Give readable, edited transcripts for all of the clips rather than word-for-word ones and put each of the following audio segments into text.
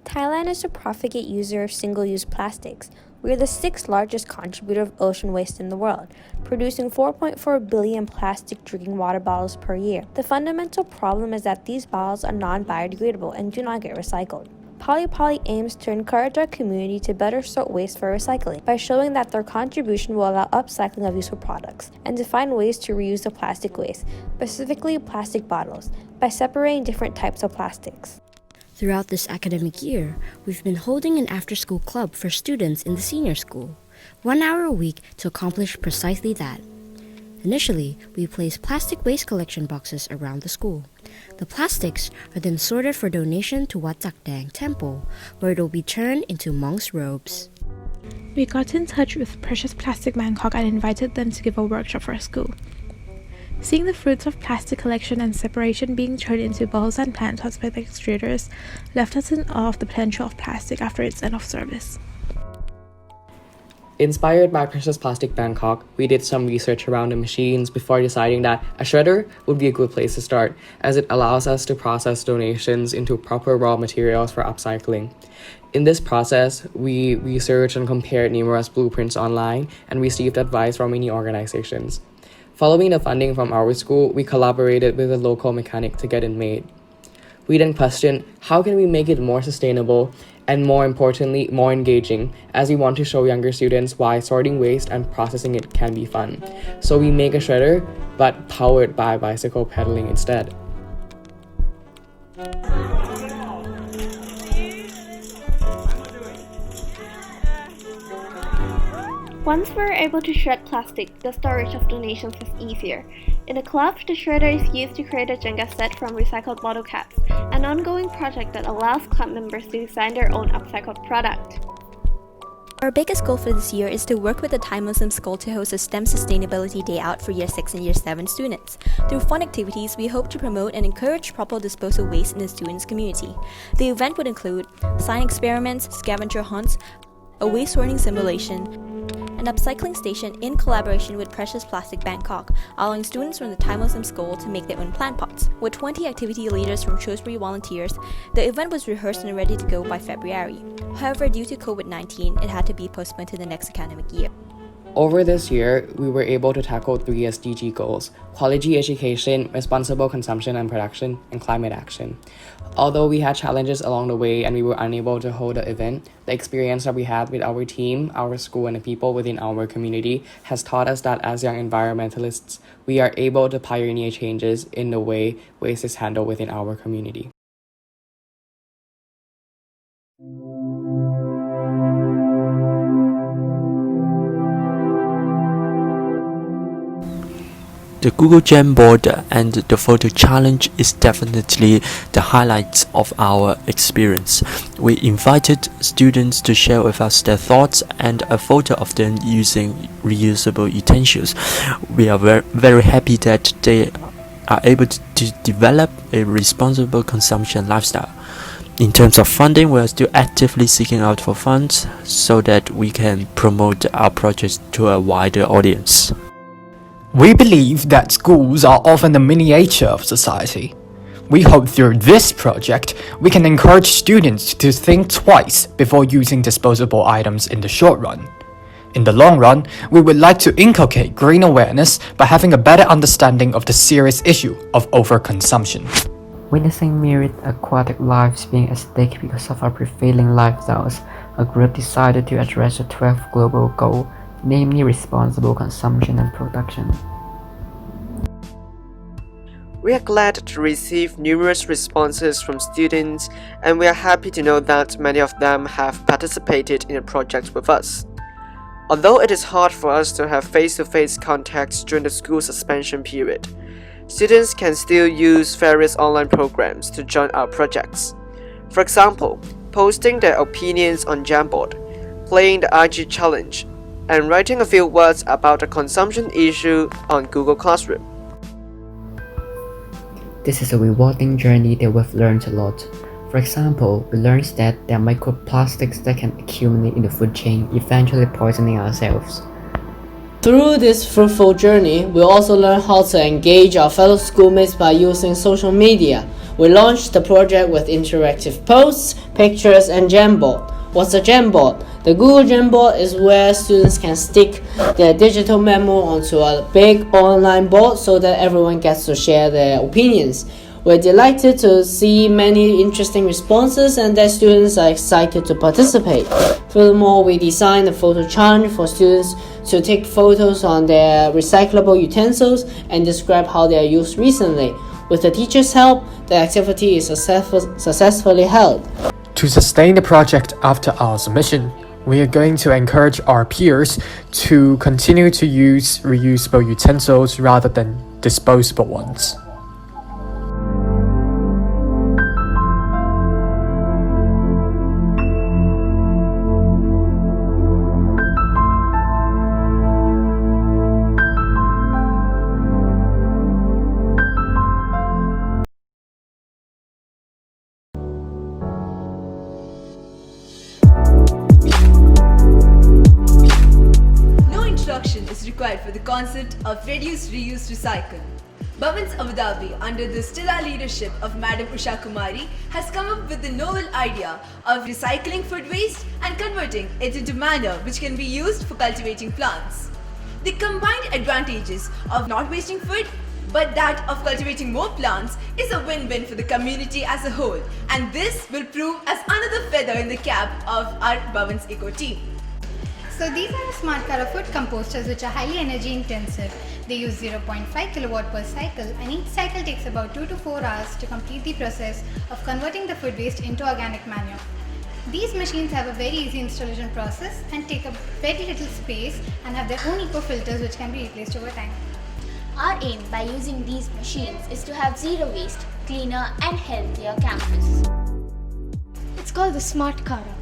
Thailand is a profligate user of single-use plastics. We are the sixth largest contributor of ocean waste in the world, producing 4.4 billion plastic drinking water bottles per year. The fundamental problem is that these bottles are non-biodegradable and do not get recycled. Poly aims to encourage our community to better sort waste for recycling by showing that their contribution will allow upcycling of useful products and to find ways to reuse the plastic waste, specifically plastic bottles, by separating different types of plastics. Throughout this academic year, we've been holding an after-school club for students in the senior school, 1 hour a week to accomplish precisely that. Initially, we placed plastic waste collection boxes around the school. The plastics are then sorted for donation to Wat Dak Dang Temple, where it will be turned into monks' robes. We got in touch with Precious Plastic Bangkok and invited them to give a workshop for our school. Seeing the fruits of plastic collection and separation being turned into bottles and plant pots by the extruders left us in awe of the potential of plastic after its end of service. Inspired by Precious Plastic Bangkok, we did some research around the machines before deciding that a shredder would be a good place to start, as it allows us to process donations into proper raw materials for upcycling. In this process, we researched and compared numerous blueprints online and received advice from many organizations. Following the funding from our school, we collaborated with a local mechanic to get it made. We then questioned, how can we make it more sustainable and, more importantly, more engaging, as we want to show younger students why sorting waste and processing it can be fun. So we make a shredder, but powered by bicycle pedaling instead. Once we were able to shred plastic, the storage of donations was easier. In the club, the shredder is used to create a Jenga set from recycled bottle caps, an ongoing project that allows club members to design their own upcycled product. Our biggest goal for this year is to work with the Thai Muslim School to host a STEM Sustainability Day Out for Year 6 and Year 7 students. Through fun activities, we hope to promote and encourage proper disposal of waste in the students' community. The event would include science experiments, scavenger hunts, a waste sorting simulation, an upcycling station in collaboration with Precious Plastic Bangkok, allowing students from the Thai Muslim School to make their own plant pots. With 20 activity leaders from Shrewsbury volunteers, the event was rehearsed and ready to go by February. However, due to COVID-19, it had to be postponed to the next academic year. Over this year, we were able to tackle 3 SDG goals: quality education, responsible consumption and production, and climate action. Although we had challenges along the way and we were unable to hold the event, the experience that we had with our team, our school, and the people within our community has taught us that as young environmentalists, we are able to pioneer changes in the way waste is handled within our community. The Google Jamboard and the photo challenge is definitely the highlights of our experience. We invited students to share with us their thoughts and a photo of them using reusable utensils. We are very happy that they are able to develop a responsible consumption lifestyle. In terms of funding, we are still actively seeking out for funds so that we can promote our projects to a wider audience. We believe that schools are often a miniature of society. We hope through this project, we can encourage students to think twice before using disposable items in the short run. In the long run, we would like to inculcate green awareness by having a better understanding of the serious issue of overconsumption. Witnessing myriad aquatic lives being at stake because of our prevailing lifestyles, a group decided to address the 12th global goal, namely responsible consumption and production. We are glad to receive numerous responses from students, and we are happy to know that many of them have participated in the project with us. Although it is hard for us to have face-to-face contacts during the school suspension period, students can still use various online programs to join our projects. For example, posting their opinions on Jamboard, playing the IG challenge, and writing a few words about the consumption issue on Google Classroom. This is a rewarding journey that we've learned a lot. For example, we learned that there are microplastics that can accumulate in the food chain, eventually poisoning ourselves. Through this fruitful journey, we also learn how to engage our fellow schoolmates by using social media. We launched the project with interactive posts, pictures, and Jamboard. What's a Jamboard? The Google Jamboard is where students can stick their digital memo onto a big online board so that everyone gets to share their opinions. We're delighted to see many interesting responses and that students are excited to participate. Furthermore, we designed a photo challenge for students to take photos on their recyclable utensils and describe how they are used recently. With the teachers' help, the activity is successfully held. To sustain the project after our submission, we are going to encourage our peers to continue to use reusable utensils rather than disposable ones. Is required for the concept of reduce, reuse, recycle. Bhavans Abu Dhabi, under the stellar leadership of Madam Usha Kumari, has come up with the novel idea of recycling food waste and converting it into manure which can be used for cultivating plants. The combined advantages of not wasting food but that of cultivating more plants is a win-win for the community as a whole, and this will prove as another feather in the cap of our Bhavans Eco team. So these are smart Cara food composters which are highly energy intensive. They use 0.5 kilowatt per cycle and each cycle takes about 2 to 4 hours to complete the process of converting the food waste into organic manure. These machines have a very easy installation process and take up very little space and have their own eco filters which can be replaced over time. Our aim by using these machines is to have zero waste, cleaner and healthier campus. It's called the Smart Cara.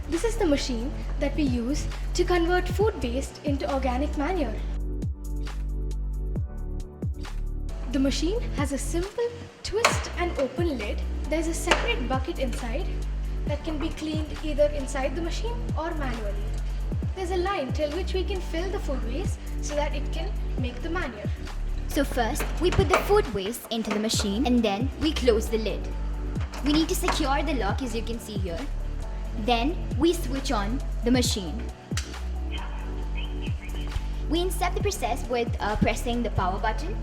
This is the machine that we use to convert food waste into organic manure. The machine has a simple twist and open lid. There's a separate bucket inside that can be cleaned either inside the machine or manually. There's a line till which we can fill the food waste so that it can make the manure. So first, we put the food waste into the machine and then we close the lid. We need to secure the lock as you can see here. Then we switch on the machine. We incept the process with pressing the power button,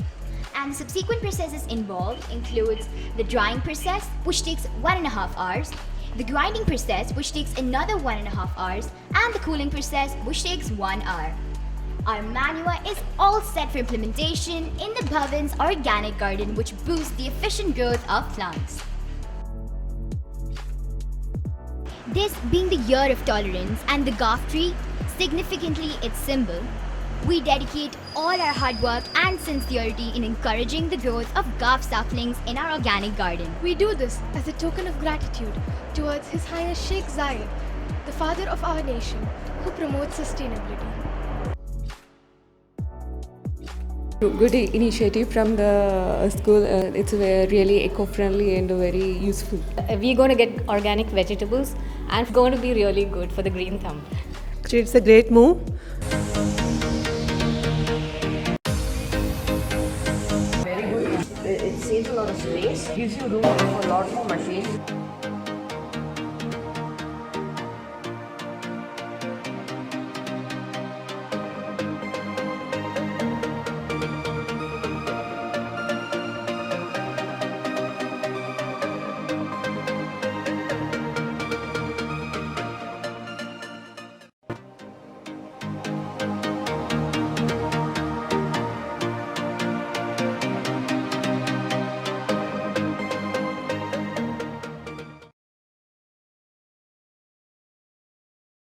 and the subsequent processes involved includes the drying process, which takes 1.5 hours, the grinding process, which takes another 1.5 hours, and the cooling process, which takes 1 hour. Our manure is all set for implementation in the Bhavan's organic garden, which boosts the efficient growth of plants. This being the year of tolerance and the Gaf tree, significantly its symbol, we dedicate all our hard work and sincerity in encouraging the growth of Gaf saplings in our organic garden. We do this as a token of gratitude towards His Highness Sheikh Zayed, the father of our nation, who promotes sustainability. Good initiative from the school. It's really eco-friendly and very useful. We're going to get organic vegetables and it's going to be really good for the green thumb. It's a great move. Very good. It saves a lot of space, gives you room for a lot more machines.